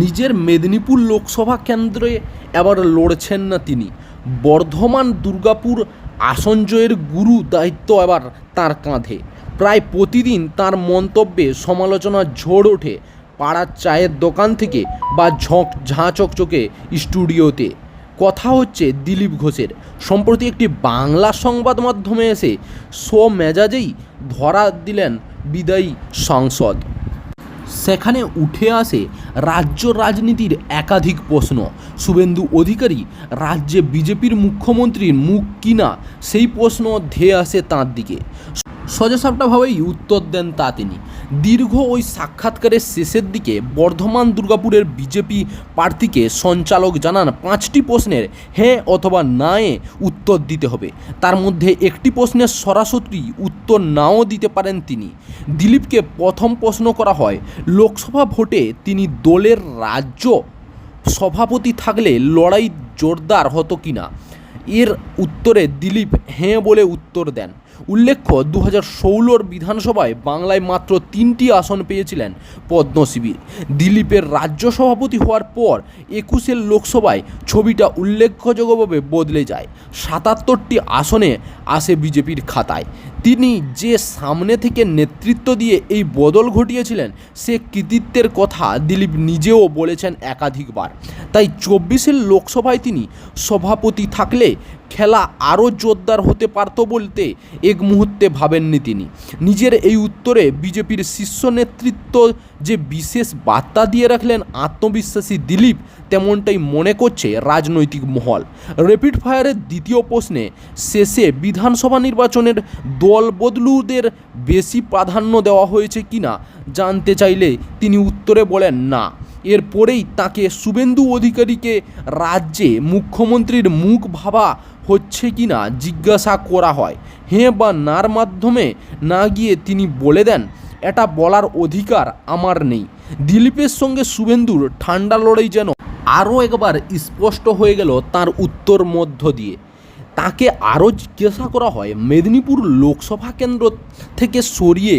নিজের মেদিনীপুর লোকসভা কেন্দ্রে এবার লড়ছেন না তিনি। বর্ধমান দুর্গাপুর আসন জয়ের গুরু দায়িত্ব এবার তার কাঁধে। প্রায় প্রতিদিন তার মন্তব্যে সমালোচনার ঝড় ওঠে পাড়ার চায়ের দোকান থেকে বা ঝাঁ চকচকে স্টুডিওতে। কথা হচ্ছে দিলীপ ঘোষের। সম্প্রতি একটি বাংলা সংবাদ মাধ্যমে এসে মেজাজেই ধরা দিলেন বিদায়ী সাংসদ। সেখানে উঠে আসে রাজ্য রাজনীতির একাধিক প্রশ্ন। শুভেন্দু অধিকারী রাজ্যে বিজেপির মুখ্যমন্ত্রীর মুখ কিনা, সেই প্রশ্ন ধেয়ে আসে তাঁর দিকে। সোজাসাপটাভাবেই উত্তর দেন তা তিনি। দীর্ঘ ওই সাক্ষাৎকারের শেষের দিকে বর্ধমান দুর্গাপুরের বিজেপি প্রার্থীকে সঞ্চালক জানান 5টি প্রশ্নের হ্যাঁ অথবা নায়ে উত্তর দিতে হবে। তার মধ্যে একটি প্রশ্নের সরাসরি উত্তর নাও দিতে পারেন তিনি। দিলীপকে প্রথম প্রশ্ন করা হয়, লোকসভা ভোটে তিনি দলের রাজ্য সভাপতি থাকলে লড়াই জোরদার হতো কিনা। এর উত্তরে দিলীপ হ্যাঁ বলে উত্তর দেন। উল্লেখ্য, 2016 বিধানসভায় বাংলায় মাত্র 3টি আসন পেয়েছিলেন পদ্মশিবির। দিলীপের রাজ্য সভাপতি হওয়ার পর 21 লোকসভায় ছবিটা উল্লেখযোগ্যভাবে বদলে যায়। 77টি আসনে আসে বিজেপির খাতায়। তিনি যে সামনে থেকে নেতৃত্ব দিয়ে এই বদল ঘটিয়েছিলেন, সে কৃতিত্বের কথা দিলীপ নিজেও বলেছেন একাধিকবার। তাই 24 লোকসভায় তিনি সভাপতি থাকলে খেলা আরও জোরদার হতে পারত বলতে এক মুহূর্তে ভাবেননি তিনি। নিজের এই উত্তরে বিজেপির শীর্ষ নেতৃত্ব যে বিশেষ বার্তা দিয়ে রাখলেন আত্মবিশ্বাসী দিলীপ, তেমনটাই মনে করছে রাজনৈতিক মহল। র্যাপিড ফায়ারের দ্বিতীয় প্রশ্নে শেষে বিধানসভা নির্বাচনের দল বদলুদের বেশি প্রাধান্য দেওয়া হয়েছে কিনা জানতে চাইলে তিনি উত্তরে বলেন না। এরপরেই তাকে শুভেন্দু অধিকারীকে রাজ্যে মুখ্যমন্ত্রীর মুখ ভাবা হচ্ছে কিনা জিজ্ঞাসা করা হয়। হ্যাঁ বা নার মাধ্যমে না গিয়ে তিনি বলে দেন, এটা বলার অধিকার আমার নেই। দিলীপের সঙ্গে শুভেন্দুর ঠান্ডা লড়াই যেন আরও একবার স্পষ্ট হয়ে গেল তার উত্তর মধ্য দিয়ে। তাকে আরও জিজ্ঞাসা করা হয়, মেদিনীপুর লোকসভা কেন্দ্র থেকে সরিয়ে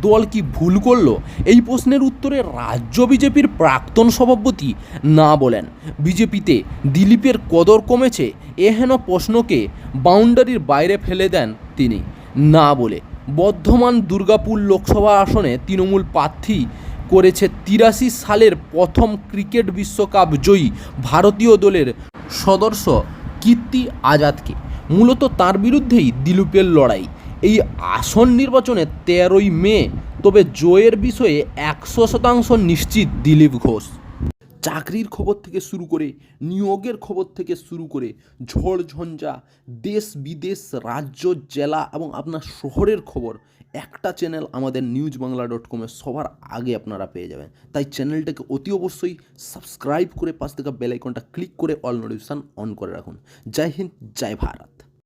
দল কি ভুল করলো। এই প্রশ্নের উত্তরে রাজ্য বিজেপির প্রাক্তন সভাপতি না বলেন। বিজেপিতে দিলীপের কদর কমেছে এহেন প্রশ্নকে বাউন্ডারির বাইরে ফেলে দেন তিনি না বলে। বর্ধমান দুর্গাপুর লোকসভা আসনে তৃণমূল প্রার্থী করেছে 83 সালের প্রথম ক্রিকেট বিশ্বকাপ জয়ী ভারতীয় দলের সদস্য কীর্তি আজাদকে। মূলত তার বিরুদ্ধেই দিলীপের লড়াই। এই আসন নির্বাচনে 13ই মে, তবে জয়ের বিষয়ে 100% নিশ্চিত দিলীপ ঘোষ। চাকরির খবর থেকে শুরু করে নিয়োগের খবর থেকে শুরু করে ঝড় ঝঞ্ঝা, দেশ বিদেশ, রাজ্য, জেলা এবং আপনার শহরের খবর একটা চ্যানেল আমাদের newsbangla.com-এ সবার আগে আপনারা পেয়ে যাবেন। তাই চ্যানেলটাকে অতি অবশ্যই সাবস্ক্রাইব করে পাশ থেকে বেল আইকনটা ক্লিক করে অল নোটিফিকেশন অন করে রাখুন। জয় হিন্দ, জয় ভারত।